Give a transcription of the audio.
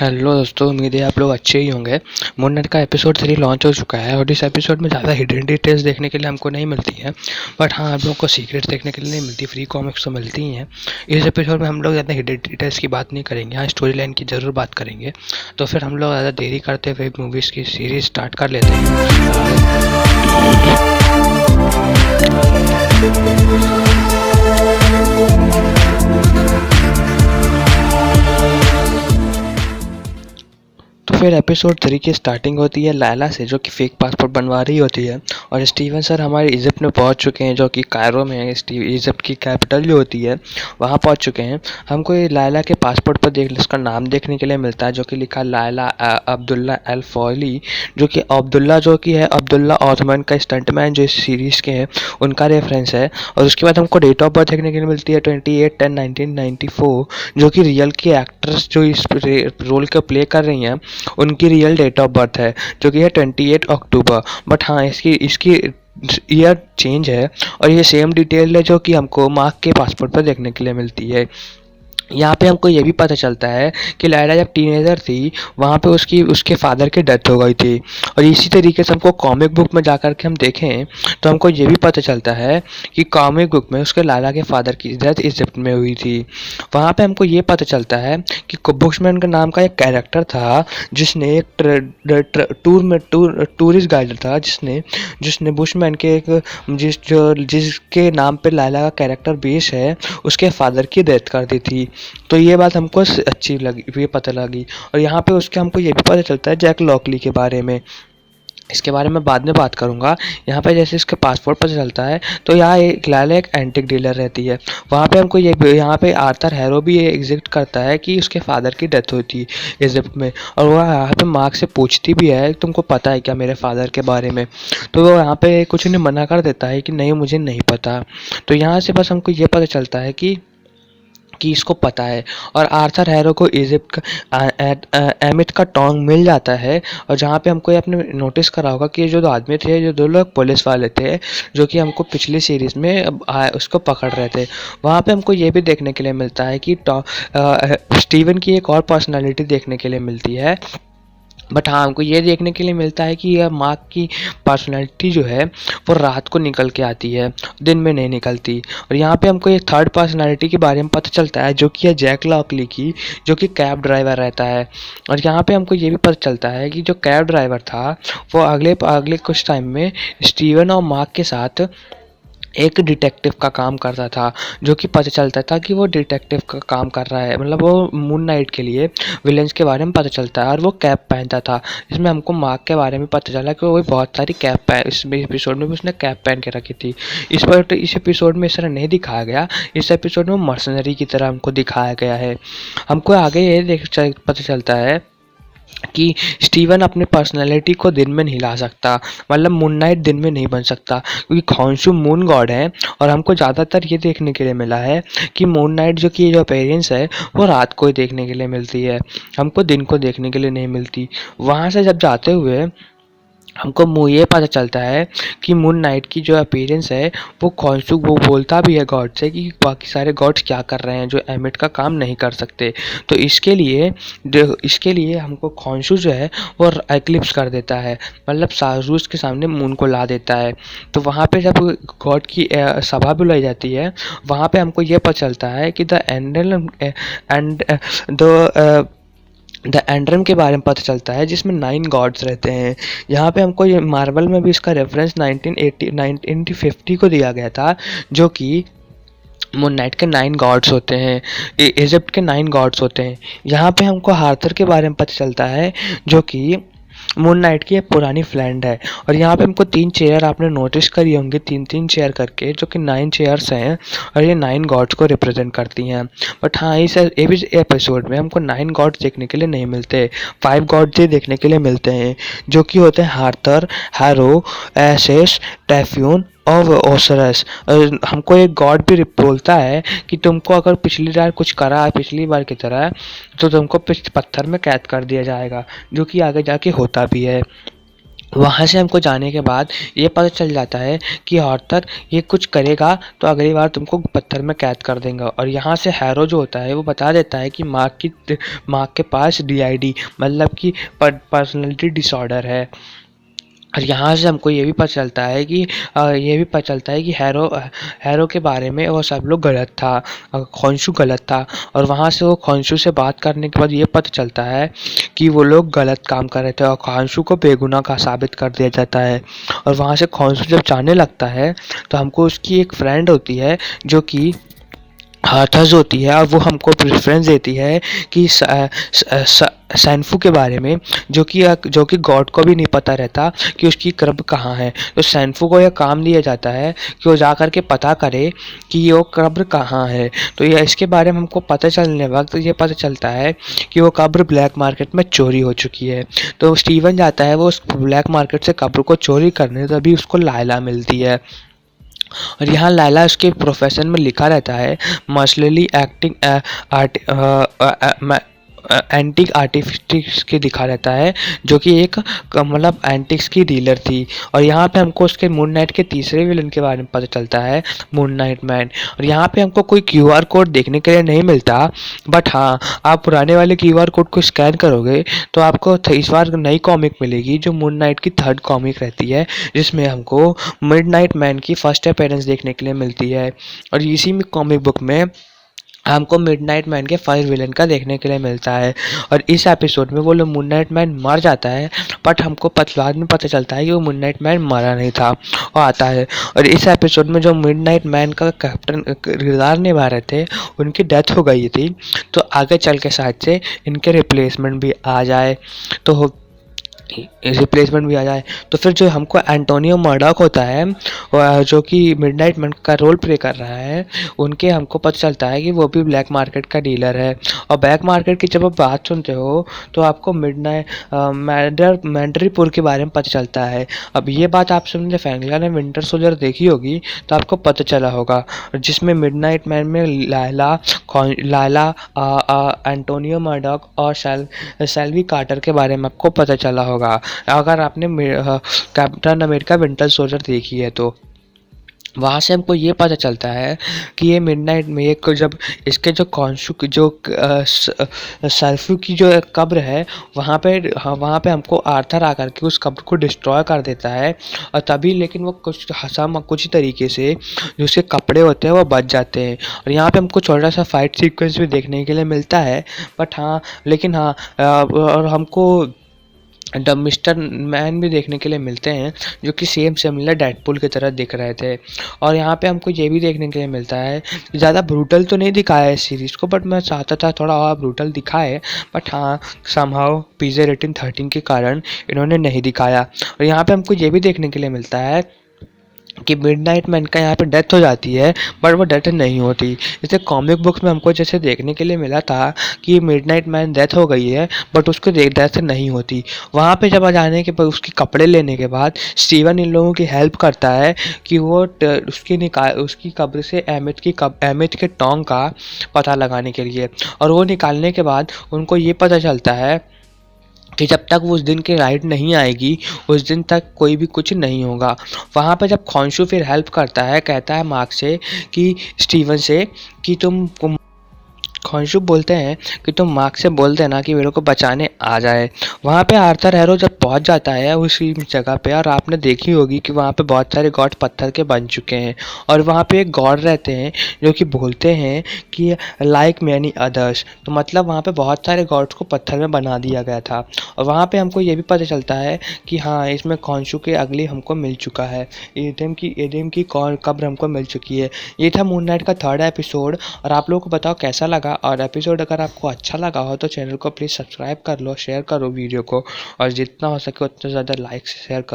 Hello दोस्तों, उम्मीद है आप लोग अच्छे ही होंगे। मून नाइट का एपिसोड 3 लॉन्च हो चुका है और इस एपिसोड में ज़्यादा हिडन डिटेल्स देखने के लिए हमको नहीं मिलती हैं। बट हाँ, आप लोगों को सीक्रेट्स देखने के लिए नहीं मिलती, फ्री कॉमिक्स तो मिलती ही हैं। इस एपिसोड में हम लोग ज़्यादा हिडन डिटेल्स की बात नहीं करेंगे, हाँ स्टोरी लाइन की ज़रूर बात करेंगे। तो फिर हम लोग ज़्यादा देरी करते हुए मूवीज़ की सीरीज़ स्टार्ट कर लेते हैं। तो फिर एपिसोड 3 की स्टार्टिंग होती है लैला से, जो कि फेक पासपोर्ट बनवा रही होती है। और स्टीवन सर हमारे इजिप्ट में पहुंच चुके हैं, जो कि कायरो में है, इजिप्ट की कैपिटल जो होती है वहां पहुंच चुके हैं। हमको ये लैला के पासपोर्ट पर उसका नाम देखने के लिए मिलता है, जो कि लिखा लैला अब्दुल्ला अल फौली, जो कि अब्दुल्ला जो कि है अब्दुल्ला ऑथमन का स्टंटमैन जो इस सीरीज़ के हैं उनका रेफरेंस है। और उसके बाद हमको डेट ऑफ बर्थ देखने के लिए मिलती है 28/10/1994, जो कि रियल की एक्ट्रेस जो इस रोल को प्ले कर रही हैं उनकी रियल डेट ऑफ बर्थ है, जो कि है 28 अक्टूबर। बट हाँ, इसकी इसकी ईयर चेंज है और ये सेम डिटेल है जो कि हमको मार्क के पासपोर्ट पर देखने के लिए मिलती है। यहाँ पे हमको ये भी पता चलता है कि लैला जब टीनेजर थी वहाँ पे उसके फादर की डेथ हो गई थी। और इसी तरीके से हमको कॉमिक बुक में जाकर के हम देखें तो हमको ये भी पता चलता है कि कॉमिक बुक में उसके लैला के फादर की डेथ इजिप्ट में हुई थी। वहाँ पे हमको ये पता चलता है कि बुशमैन के नाम का एक कैरेक्टर था, जिसने एक टूरिस्ट गाइड था, जिसने बुशमैन के जिसके नाम पे लैला का कैरेक्टर बेस है उसके फादर की डेथ कर दी थी। तो ये बात हमको अच्छी लगी, ये पता लगी। और यहाँ पे उसके हमको ये भी पता चलता है जैक लॉकली के बारे में। इसके बारे में बाद में बात करूँगा। यहाँ पे जैसे इसके पासपोर्ट पता चलता है तो यहाँ एक लैला एक एंटिक डीलर रहती है। वहाँ पे हमको ये यहाँ पे आर्थर हैरो भी ये एग्जिस्ट करता है कि उसके फादर की डेथ हुई थी इजिप्ट में। और वह यहाँ पे मार्क से पूछती भी है तुमको पता है क्या मेरे फादर के बारे में। तो वो यहाँ पे कुछ नहीं मना कर देता है कि नहीं मुझे नहीं पता। तो यहाँ से बस हमको ये पता चलता है कि इसको पता है। और आर्थर हैरो को इजिप्ट का एमिट का टोंग मिल जाता है। और जहाँ पे हमको ये आपने नोटिस करा होगा कि जो दो आदमी थे, जो दो लोग पुलिस वाले थे जो कि हमको पिछली सीरीज़ में उसको पकड़ रहे थे, वहाँ पे हमको ये भी देखने के लिए मिलता है कि स्टीवन की एक और पर्सनालिटी देखने के लिए मिलती है। बट हाँ, हमको ये देखने के लिए मिलता है कि यह मार्क की पर्सनैलिटी जो है वो रात को निकल के आती है, दिन में नहीं निकलती। और यहाँ पे हमको एक थर्ड पर्सनैलिटी के बारे में पता चलता है, जो कि है जैक लॉकली की, जो कि कैब ड्राइवर रहता है। और यहाँ पे हमको ये भी पता चलता है कि जो कैब ड्राइवर था वो अगले कुछ टाइम में स्टीवन और मार्क के साथ एक डिटेक्टिव का काम करता था, जो कि पता चलता था कि वो डिटेक्टिव का काम कर रहा है, मतलब वो मून नाइट के लिए विलेंस के बारे में पता चलता है। और वो कैप पहनता था, इसमें हमको मार्क के बारे में पता चला कि वो बहुत सारी कैप पहन, इस एपिसोड में भी उसने कैप पहन के रखी थी। इस एपिसोड में इस तरह नहीं दिखाया गया, इस एपिसोड में मर्सनरी की तरह हमको दिखाया गया है। हमको आगे ये पता चलता है कि स्टीवन अपनी पर्सनैलिटी को दिन में नहीं ला सकता, मतलब मून नाइट दिन में नहीं बन सकता, क्योंकि खॉन्शु मून गॉड है। और हमको ज़्यादातर ये देखने के लिए मिला है कि मून नाइट जो कि जो अपीयरेंस है वो रात को ही देखने के लिए मिलती है, हमको दिन को देखने के लिए नहीं मिलती। वहाँ से जब जाते हुए हमको ये पता चलता है कि मून नाइट की जो अपीयरेंस है वो खॉन्शु वो बोलता भी है गॉड से कि बाकी सारे गॉड्स क्या कर रहे हैं जो एमिट का काम नहीं कर सकते। तो इसके लिए हमको खॉन्शु जो है वो एक्लिप्स कर देता है, मतलब सारूस के सामने मून को ला देता है। तो वहाँ पे जब गॉड की सभा बुलाई जाती है, वहाँ पे हमको ये पता चलता है कि द एंड्रम के बारे में पता चलता है, जिसमें 9 गॉड्स रहते हैं। यहाँ पे हमको ये मार्वल में भी इसका रेफरेंस 1950 को दिया गया था, जो कि मून नाइट के 9 गॉड्स होते हैं, इजिप्ट के 9 गॉड्स होते हैं। यहाँ पे हमको हार्थर के बारे में पता चलता है, जो कि मून नाइट की एक पुरानी फ्रेंड है। और यहाँ पे हमको 3 चेयर आपने नोटिस करी होंगी, 3-3 चेयर करके, जो कि 9 चेयर्स हैं और ये 9 गॉड्स को रिप्रेजेंट करती हैं। बट हाँ, इस एपिसोड में हमको 9 गॉड्स देखने के लिए नहीं मिलते, 5 गॉड्स ही देखने के लिए मिलते हैं, जो कि होते हैं हार्थर, हैरो, एसेस, टैफ्यून और ओसरस। हमको एक गॉड भी बोलता है कि तुमको अगर पिछली बार कुछ करा है पिछली बार की तरह, तो तुमको पत्थर में कैद कर दिया जाएगा, जो कि आगे जाके होता भी है। वहाँ से हमको जाने के बाद ये पता चल जाता है कि आर्थर ये कुछ करेगा तो अगली बार तुमको पत्थर में कैद कर देगा। और यहाँ से हैरो जो होता है वो बता देता है कि मार्क के पास DID मतलब कि पर्सनैलिटी डिसऑर्डर है। और यहाँ से हमको ये भी पता चलता है कि हैरो के बारे में वो सब लोग गलत था, खोंशू गलत था। और वहाँ से वो खोंशू से बात करने के बाद ये पता चलता है कि वो लोग गलत काम कर रहे थे और खोंशू को बेगुनाह का साबित कर दिया जाता है। और वहाँ से खोंशू जब जाने लगता है तो हमको उसकी एक फ्रेंड होती है जो कि हाथरस होती है और वो हमको प्रेफरेंस देती है कि सैनफू के बारे में, जो कि गॉड को भी नहीं पता रहता कि उसकी कब्र कहाँ है। तो सैनफू को यह काम दिया जाता है कि वो जा कर के पता करे कि वो कब्र कहाँ है। तो ये इसके बारे में हमको पता चलने वक्त ये पता चलता है कि वो कब्र ब्लैक मार्केट में चोरी हो चुकी है। तो स्टीवन जाता है वो उस ब्लैक मार्केट से कब्र को चोरी करने, तभी उसको लायला मिलती है। और यहाँ लैला उसके प्रोफेशन में लिखा रहता है मर्सलली एक्टिंग एंटिक आर्टिफिक्स की दिखा रहता है, जो कि एक मतलब एंटिक्स की डीलर थी। और यहाँ पे हमको उसके मून नाइट के तीसरे विलन के बारे में पता चलता है, मून नाइट मैन। और यहाँ पे हमको कोई QR कोड देखने के लिए नहीं मिलता, बट हाँ आप पुराने वाले QR कोड को स्कैन करोगे तो आपको इस बार नई कॉमिक मिलेगी जो मून नाइट की 3rd कॉमिक रहती है, जिसमें हमको मिडनाइट मैन की फर्स्ट अपीयरेंस देखने के लिए मिलती है। और इसी में कॉमिक बुक में हमको मिडनाइट मैन के फर्स्ट विलन का देखने के लिए मिलता है। और इस एपिसोड में वो लोग मिडनाइट मैन मर जाता है, बट हमको बाद में पता चलता है कि वो मिडनाइट मैन मरा नहीं था और आता है। और इस एपिसोड में जो मिडनाइट मैन का कैप्टन किरदार निभा रहे थे उनकी डेथ हो गई थी, तो आगे चल के शायद से इनके रिप्लेसमेंट भी आ जाए, तो रिप्लेसमेंट भी आ जाए। तो फिर जो हमको एंटोनियो मर्डॉक होता है जो कि मिडनाइट मैन का रोल प्ले कर रहा है, उनके हमको पता चलता है कि वो भी ब्लैक मार्केट का डीलर है। और ब्लैक मार्केट की जब आप बात सुनते हो तो आपको मैंडरीपुर के बारे में पता चलता है। अब ये बात आप सुनने फैंगला ने विंटर सोल्जर देखी होगी तो आपको पता चला होगा, जिसमें मिडनाइट मैन में लायला एंटोनियो मर्डॉक और सेल्वी कार्टर के बारे में आपको पता चला होगा अगर आपने कैप्टन अमेरिका विंटर सोल्जर देखी है तो। वहाँ से हमको ये पता चलता है कि ये मिडनाइट में एक जब इसके जो कॉन्शु जो सल्फू की जो एक कब्र है वहाँ पे हमको आर्थर आकर के उस कब्र को डिस्ट्रॉय कर देता है। और तभी लेकिन वो कुछ तरीके से जो उसके कपड़े होते हैं वो बच जाते हैं। और यहाँ पे हमको छोटा सा फाइट सीक्वेंस भी देखने के लिए मिलता है, बट हाँ लेकिन हाँ और हमको द मिस्टर मैन भी देखने के लिए मिलते हैं जो कि सेम सिमिलर डेडपूल की तरह दिख रहे थे। और यहाँ पे हमको ये भी देखने के लिए मिलता है, ज़्यादा ब्रूटल तो नहीं दिखाया है इस सीरीज़ को, बट मैं चाहता था थोड़ा और ब्रूटल दिखाए, बट हाँ समहाउ PG रेटिंग 13 के कारण इन्होंने नहीं दिखाया। और यहाँ पे हमको ये भी देखने के लिए मिलता है कि मिडनाइट मैन का यहाँ पे डेथ हो जाती है, बट वो डेथ नहीं होती। जैसे कॉमिक बुक्स में हमको जैसे देखने के लिए मिला था कि मिडनाइट मैन डेथ हो गई है बट उसको डेथ नहीं होती। वहाँ पे जब आ जाने के बाद उसके कपड़े लेने के बाद स्टीवन इन लोगों की हेल्प करता है कि वो उसकी कब्र से एमिथ के टोंग का पता लगाने के लिए। और वो निकालने के बाद उनको ये पता चलता है कि जब तक वो उस दिन की राइड नहीं आएगी उस दिन तक कोई भी कुछ नहीं होगा। वहाँ पर जब खोंशू फिर हेल्प करता है, कहता है मार्क से कि स्टीवन से कि तुम खोंशू बोलते हैं कि तुम मार्क से बोल देना कि मेरे को बचाने आ जाए। वहाँ पे आर्थर हैरो जब पहुँच जाता है उसी जगह पे, और आपने देखी होगी कि वहाँ पे बहुत सारे गॉड पत्थर के बन चुके हैं और वहाँ पे एक गॉड रहते हैं जो कि बोलते हैं कि लाइक मैनी अदर्स, तो मतलब वहाँ पे बहुत सारे गॉड्स को पत्थर में बना दिया गया था। और वहाँ पे हमको ये भी पता चलता है कि हाँ इसमें खोंशू के अगली हमको मिल चुका है, एडेम की कब्र हमको मिल चुकी है। ये था मून नाइट का 3rd एपिसोड। और आप लोगों को बताओ कैसा लगा, और एपिसोड अगर आपको अच्छा लगा हो तो चैनल को प्लीज़ सब्सक्राइब कर लो, शेयर करो वीडियो को, और जितना हो सके उतना ज़्यादा लाइक से शेयर करो।